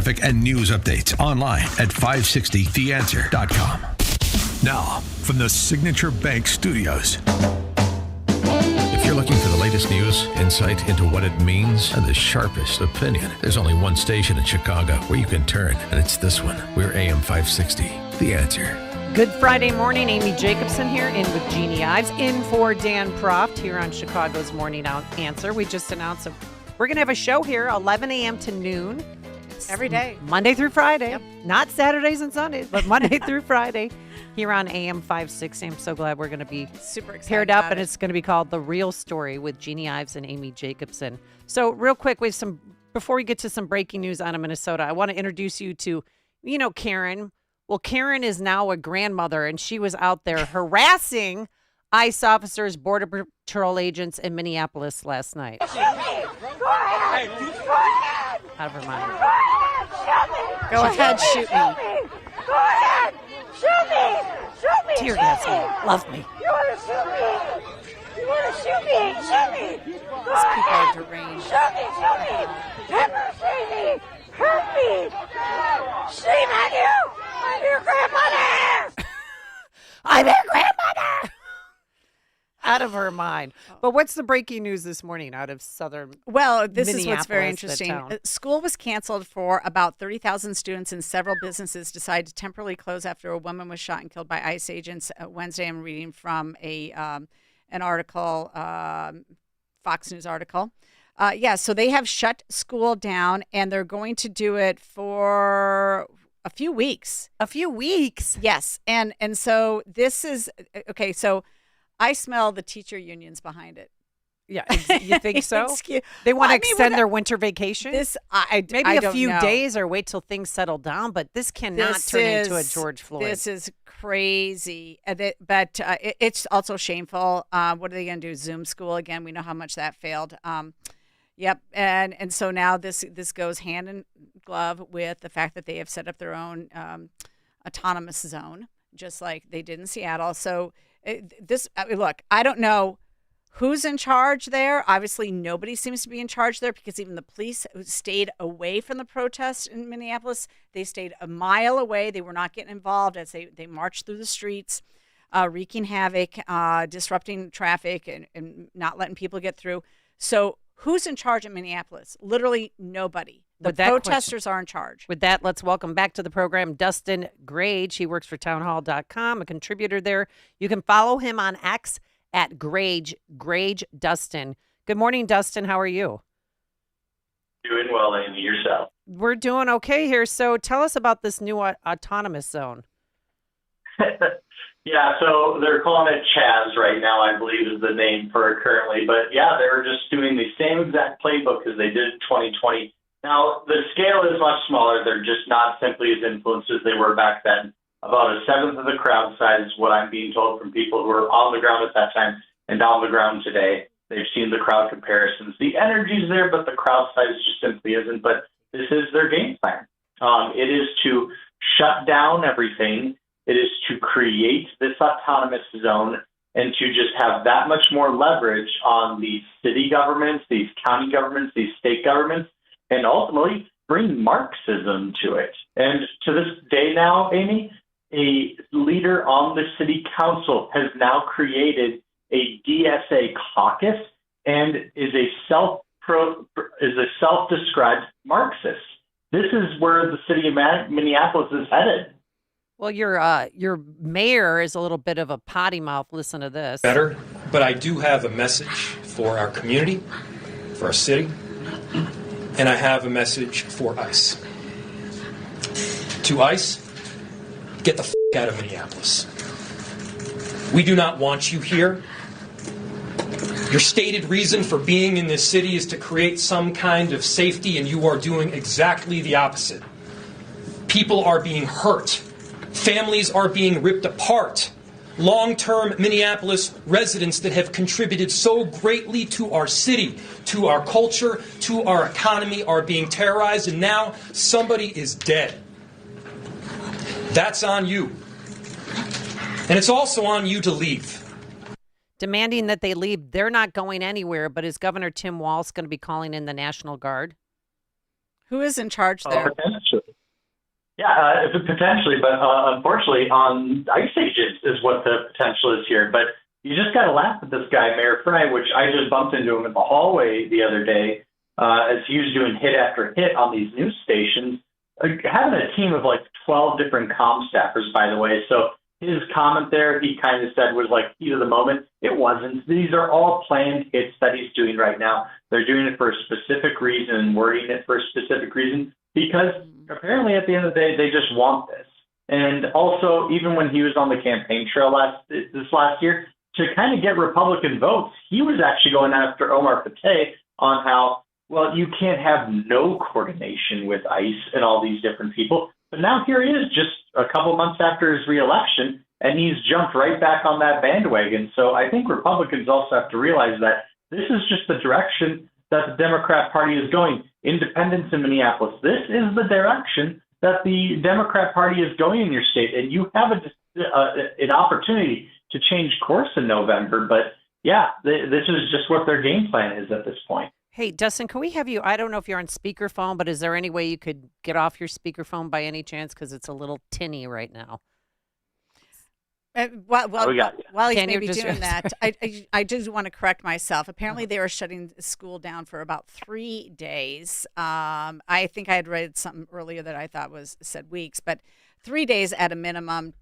traffic, and news updates online at 560theanswer.com. Now, from the Signature Bank Studios. If you're looking for the latest news, insight into what it means, and the sharpest opinion, there's only one station in Chicago where you can turn, and it's this one. We're AM 560, The Answer. Good Friday morning. Amy Jacobson here, in with Jeannie Ives, in for Dan Proft here on Chicago's Morning Answer. We just announced that we're going to have a show here 11 a.m. to noon. Every day. Monday through Friday. Yep. Not Saturdays and Sundays, but Monday through Friday here on AM 560. I'm so glad we're going to be super excited paired up, and it's going to be called The Real Story with Jeannie Ives and Amy Jacobson. So real quick, before we get to some breaking news out of Minnesota, I want to introduce you to, Karen. Well, Karen is now a grandmother, and she was out there harassing ICE officers, Border Patrol agents in Minneapolis last night. Shoot me! Go ahead! Go ahead! Out of her mind. Go ahead! Shoot me! Go ahead, shoot me. Go ahead! Shoot me! Shoot me! Tear Shoot gas me! me. Love me. You want to shoot me? You want to shoot me? Shoot me! Go These people are ahead! deranged. Shoot me! Shoot me! Never see me! Hurt me! Shame on you! I'm your grandmother! I'm your grandmother! Out of her mind. But what's the breaking news this morning out of southern Well, this is what's very Minneapolis, that interesting. town? School was canceled for about 30,000 students, and several businesses decided to temporarily close after a woman was shot and killed by ICE agents Wednesday. I'm reading from an article, Fox News article. So they have shut school down, and they're going to do it for a few weeks. A few weeks? Yes. And so this is, okay, so I smell the teacher unions behind it. Yeah, you think so? Excuse- They want Well, to I mean, extend what- their winter vacation? Maybe I a don't few know. days or wait till things settle down, but this cannot turn into a George Floyd. This is crazy. But it's also shameful. What are they going to do? Zoom school again? We know how much that failed. Yep. And so now this goes hand in glove with the fact that they have set up their own autonomous zone, just like they did in Seattle. So look, I don't know who's in charge there. Obviously, nobody seems to be in charge there, because even the police stayed away from the protests in Minneapolis. They stayed a mile away. They were not getting involved as they marched through the streets, wreaking havoc, disrupting traffic, and not letting people get through. So who's in charge in Minneapolis? Literally nobody. The protesters are in charge. With that, let's welcome back to the program Dustin Grage. He works for Townhall.com, a contributor there. You can follow him on X at Grage Dustin. Good morning, Dustin. How are you? Doing well, Amy. Yourself? We're doing okay here. So tell us about this new autonomous zone. Yeah, so they're calling it Chaz right now, I believe is the name for it currently. But yeah, they were just doing the same exact playbook as they did in 2020. Now, the scale is much smaller. They're just not simply as influenced as they were back then. About a seventh of the crowd size is what I'm being told from people who were on the ground at that time and on the ground today. They've seen the crowd comparisons. The energy's there, but the crowd size just simply isn't. But this is their game plan. It is to shut down everything. It is to create this autonomous zone and to just have that much more leverage on these city governments, these county governments, these state governments, and ultimately bring Marxism to it. And to this day now, Amy, a leader on the city council has now created a DSA caucus and is a self-described Marxist. This is where the city of Minneapolis is headed. Well, your mayor is a little bit of a potty mouth. Listen to this. Better, but I do have a message for our community, for our city, and I have a message for ICE. To ICE, get the f*** out of Minneapolis. We do not want you here. Your stated reason for being in this city is to create some kind of safety, and you are doing exactly the opposite. People are being hurt. Families are being ripped apart. Long-term Minneapolis residents that have contributed so greatly to our city, to our culture, to our economy are being terrorized, and now somebody is dead. That's on you. And it's also on you to leave. Demanding that they leave. They're not going anywhere, but is Governor Tim Walz going to be calling in the National Guard? Who is in charge there? Potentially. Yeah, potentially, but unfortunately, on ICE agents is what the potential is here. But you just got to laugh at this guy, Mayor Frey, which I just bumped into him in the hallway the other day as he was doing hit after hit on these news stations, having a team of like 12 different comm staffers, by the way. So his comment there, he kind of said was like heat of the moment. It wasn't. These are all planned hits that he's doing right now. They're doing it for a specific reason and wording it for a specific reason because apparently at the end of the day, they just want this. And also, even when he was on the campaign trail this last year, to kind of get Republican votes, he was actually going after Omar Fateh on how, well, you can't have no coordination with ICE and all these different people. But now here he is just a couple months after his reelection, and he's jumped right back on that bandwagon. So I think Republicans also have to realize that this is just the direction that the Democrat Party is going. Independents in Minneapolis, this is the direction that the Democrat Party is going in your state, and you have an opportunity to change course in November. But yeah, this is just what their game plan is at this point. Hey, Dustin, can we have you? I don't know if you're on speakerphone, but is there any way you could get off your speakerphone by any chance? Because it's a little tinny right now. While he's Can you maybe just- doing that, I just want to correct myself. Apparently, they were shutting school down for about 3 days. I think I had read something earlier that I thought said weeks, but 3 days at a minimum.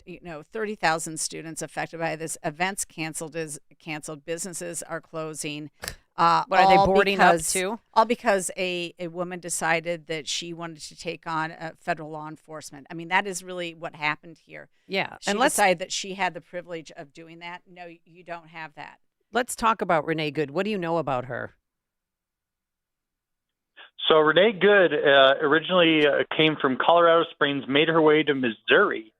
30,000 students affected by this. Events canceled. Businesses are closing. What are they boarding up too? All because a woman decided that she wanted to take on federal law enforcement. I mean, that is really what happened here. Yeah. She decided that she had the privilege of doing that. No, you don't have that. Let's talk about Renee Good. What do you know about her? So Renee Good originally came from Colorado Springs, made her way to Missouri,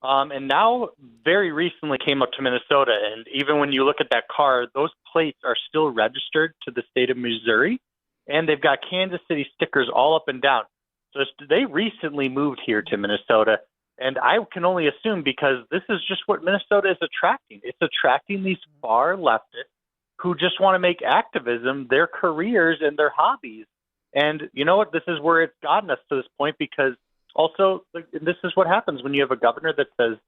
and now very recently came up to Minnesota. And even when you look at that car, those plates are still registered to the state of Missouri, and they've got Kansas City stickers all up and down. So they recently moved here to Minnesota, and I can only assume because this is just what Minnesota is attracting. It's attracting these far leftists who just want to make activism their careers and their hobbies. And you know what? This is where it's gotten us to this point because also this is what happens when you have a governor that says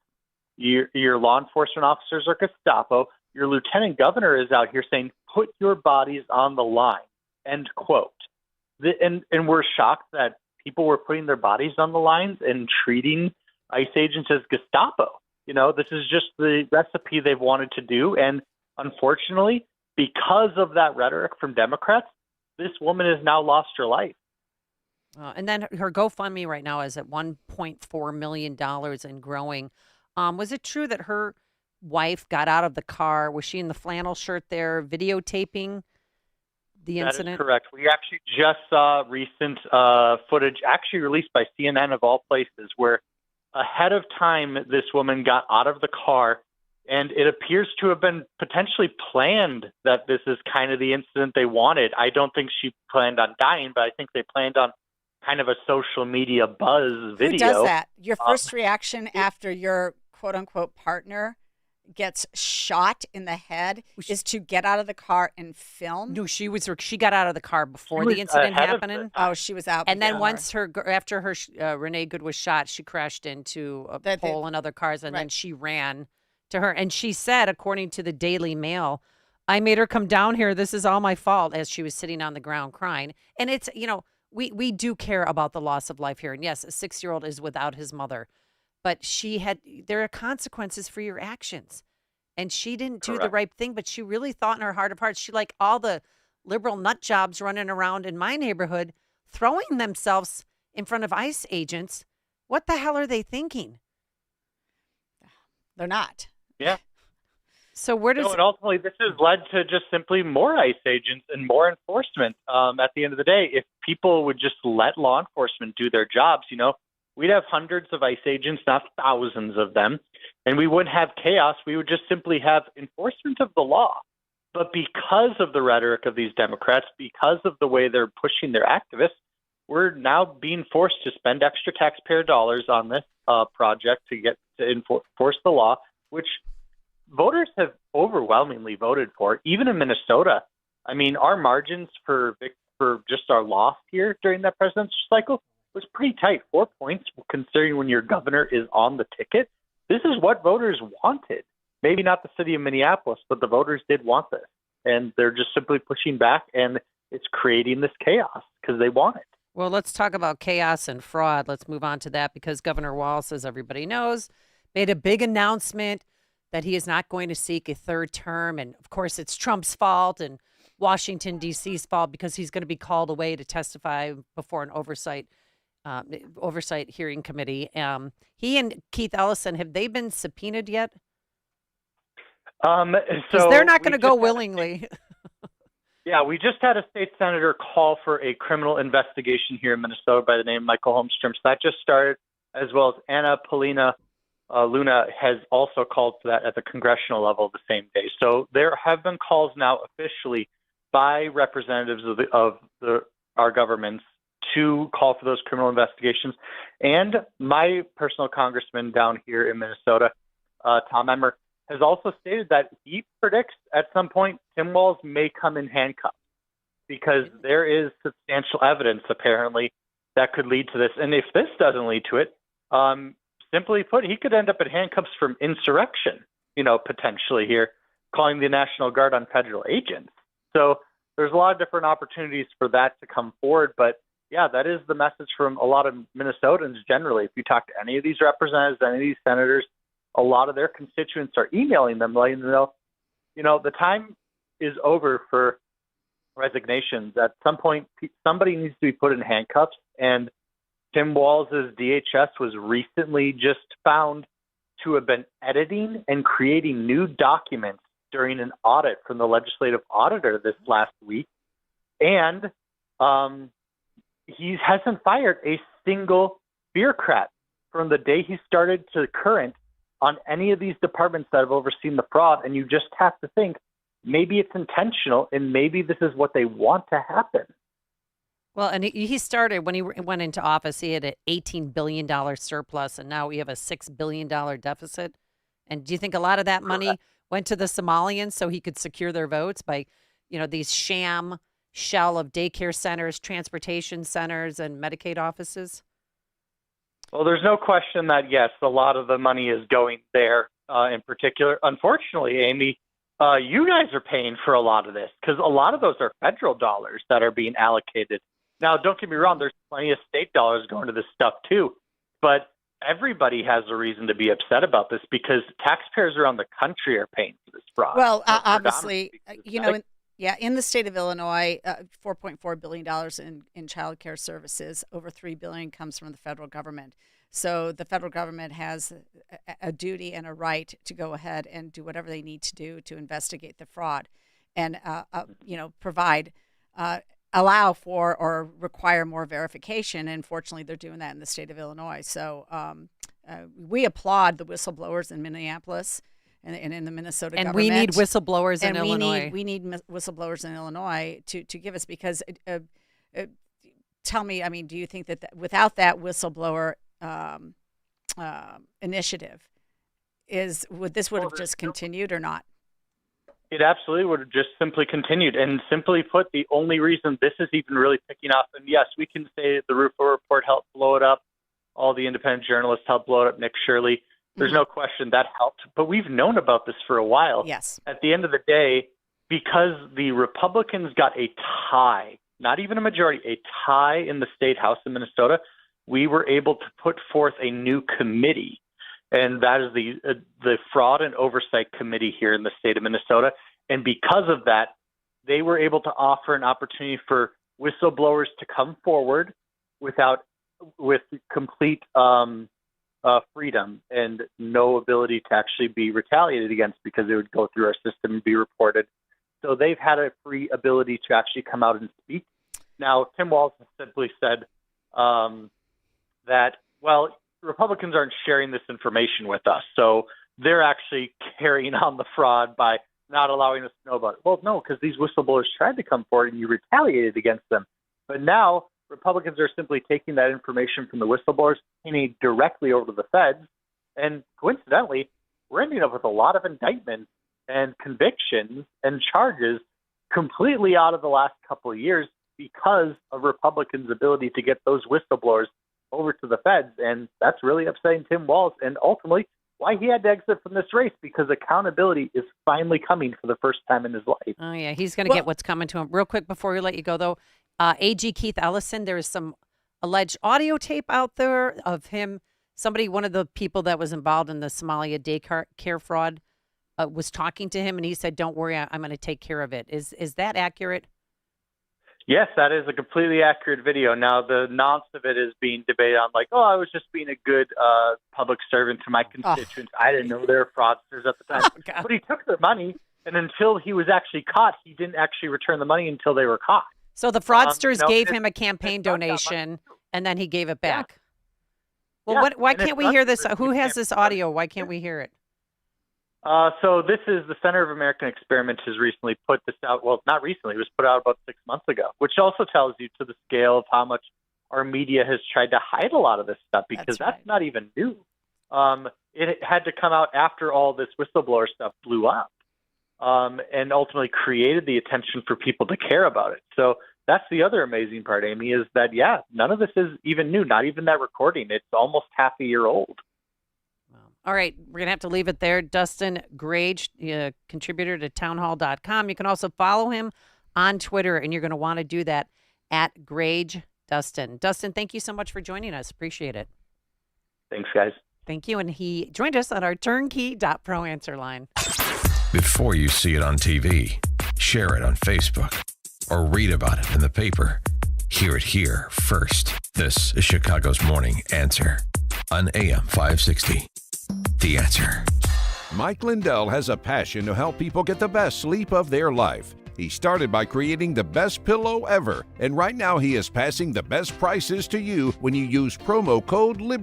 your law enforcement officers are Gestapo. Your lieutenant governor is out here saying, put your bodies on the line, end quote. And we're shocked that people were putting their bodies on the lines and treating ICE agents as Gestapo. This is just the recipe they've wanted to do. And unfortunately, because of that rhetoric from Democrats, this woman has now lost her life. And then her GoFundMe right now is at $1.4 million and growing. Was it true that her wife got out of the car? Was she in the flannel shirt there videotaping the incident? That is correct. We actually just saw recent footage actually released by CNN of all places where ahead of time this woman got out of the car, and it appears to have been potentially planned that this is kind of the incident they wanted. I don't think she planned on dying, but I think they planned on kind of a social media buzz video. Who does that? Your first reaction after your quote-unquote partner gets shot in the head is to get out of the car and film? No, she got out of the car before the incident happened. Oh, she was out. And then before. after her Renee Good was shot, she crashed into a pole and other cars, and then she ran to her. And she said, according to the Daily Mail, I made her come down here. This is all my fault, as she was sitting on the ground crying. And it's, we do care about the loss of life here. And yes, a 6-year-old is without his mother, but there are consequences for your actions. And she didn't do the right thing, but she really thought in her heart of hearts, she like all the liberal nut jobs running around in my neighborhood, throwing themselves in front of ICE agents. What the hell are they thinking? They're not. Yeah. So where does and ultimately this has led to just simply more ICE agents and more enforcement. At the end of the day, if people would just let law enforcement do their jobs, we'd have hundreds of ICE agents, not thousands of them, and we wouldn't have chaos. We would just simply have enforcement of the law. But because of the rhetoric of these Democrats, because of the way they're pushing their activists, we're now being forced to spend extra taxpayer dollars on this project to get to enforce the law, which voters have overwhelmingly voted for. Even in Minnesota, I mean, our margins for for just our loss here during that presidential cycle was pretty tight. 4 points, considering when your governor is on the ticket. This is what voters wanted. Maybe not the city of Minneapolis, but the voters did want this. And they're just simply pushing back, and it's creating this chaos because they want it. Well, let's talk about chaos and fraud. Let's move on to that because Governor Walz, as everybody knows, made a big announcement that he is not going to seek a third term. And of course, it's Trump's fault and Washington, D.C.'s fault because he's going to be called away to testify before an oversight hearing committee. He and Keith Ellison, have they been subpoenaed yet? Because they're not going to go willingly. Yeah, we just had a state senator call for a criminal investigation here in Minnesota by the name of Michael Holmstrom. So that just started, as well as Anna Polina Luna has also called for that at the congressional level the same day. So there have been calls now officially by representatives of our governments to call for those criminal investigations. And my personal congressman down here in Minnesota, Tom Emmer, has also stated that he predicts at some point Tim Walz may come in handcuffs because there is substantial evidence, apparently, that could lead to this. And if this doesn't lead to it, simply put, he could end up in handcuffs from insurrection, potentially here, calling the National Guard on federal agents. So there's a lot of different opportunities for that to come forward. But, yeah, that is the message from a lot of Minnesotans generally. If you talk to any of these representatives, any of these senators, a lot of their constituents are emailing them, letting them know, the time is over for resignations. At some point, somebody needs to be put in handcuffs. And Tim Walz's DHS was recently just found to have been editing and creating new documents during an audit from the legislative auditor this last week. And he hasn't fired a single bureaucrat from the day he started to current on any of these departments that have overseen the fraud. And you just have to think maybe it's intentional and maybe this is what they want to happen. Well, and he started when he went into office, he had an $18 billion surplus, and now we have a $6 billion deficit. And do you think a lot of that money went to the Somalians so he could secure their votes by, these sham shell of daycare centers, transportation centers, and Medicaid offices? Well, there's no question that, yes, a lot of the money is going there in particular. Unfortunately, Amy, you guys are paying for a lot of this because a lot of those are federal dollars that are being allocated. Now, don't get me wrong, there's plenty of state dollars going to this stuff too, but everybody has a reason to be upset about this because taxpayers around the country are paying for this fraud. Well, obviously, in the state of Illinois, $4.4 billion in child care services, over $3 billion comes from the federal government. So the federal government has a duty and a right to go ahead and do whatever they need to do to investigate the fraud and, provide allow for or require more verification. And fortunately, they're doing that in the state of Illinois. So we applaud the whistleblowers in Minneapolis and in the Minnesota government. And we need whistleblowers in Illinois. We need whistleblowers in Illinois to give us, because tell me, do you think that without that whistleblower initiative, would have just continued or not? It absolutely would have just simply continued. And simply put, the only reason this is even really picking up, and yes, we can say the Rufo report helped blow it up. All the independent journalists helped blow it up. Nick Shirley. There's no question that helped. But we've known about this for a while. Yes. At the end of the day, because the Republicans got a tie, not even a majority, a tie in the state house in Minnesota, we were able to put forth a new committee. And that is the Fraud and Oversight Committee here in the state of Minnesota. And because of that, they were able to offer an opportunity for whistleblowers to come forward with complete freedom and no ability to actually be retaliated against, because it would go through our system and be reported. So they've had a free ability to actually come out and speak. Now, Tim Walz has simply said that, well, Republicans aren't sharing this information with us, so they're actually carrying on the fraud by not allowing us to know about it. Well, no, because these whistleblowers tried to come forward and you retaliated against them. But now Republicans are simply taking that information from the whistleblowers, handing it directly over to the feds. And coincidentally, we're ending up with a lot of indictments and convictions and charges completely out of the last couple of years because of Republicans' ability to get those whistleblowers over to the feds. And that's really upsetting Tim Walz and ultimately why he had to exit from this race, because accountability is finally coming for the first time in his life. Oh, yeah. He's going to get what's coming to him. Real quick before we let you go, though, AG Keith Ellison, there is some alleged audio tape out there of him. Somebody, one of the people that was involved in the Somalia daycare fraud, was talking to him, and he said, "Don't worry, I'm going to take care of it." Is that accurate? Yes, that is a completely accurate video. Now, the nonce of it is being debated on, like, I was just being a good public servant to my constituents. I didn't know they were fraudsters at the time. But he took their money, and until he was actually caught, he didn't actually return the money until they were caught. So the fraudsters gave him a campaign donation, and then he gave it back. Yeah. Well, why can't we hear this? Who has this audio? Why can't we hear it? So this is the Center of American Experiment has recently put this out. Well, not recently. It was put out about 6 months ago, which also tells you to the scale of how much our media has tried to hide a lot of this stuff, because that's not even new. It had to come out after all this whistleblower stuff blew up, and ultimately created the attention for people to care about it. So that's the other amazing part, Amy, is that, none of this is even new, not even that recording. It's almost half a year old. All right, we're going to have to leave it there. Dustin Grage, contributor to townhall.com. You can also follow him on Twitter, and you're going to want to do that at Grage Dustin. Dustin, thank you so much for joining us. Appreciate it. Thanks, guys. Thank you. And he joined us on our turnkey.pro answer line. Before you see it on TV, share it on Facebook, or read about it in the paper, hear it here first. This is Chicago's Morning Answer on AM 560. The Answer. Mike Lindell has a passion to help people get the best sleep of their life. He started by creating the best pillow ever, and right now he is passing the best prices to you when you use promo code LIBERTY.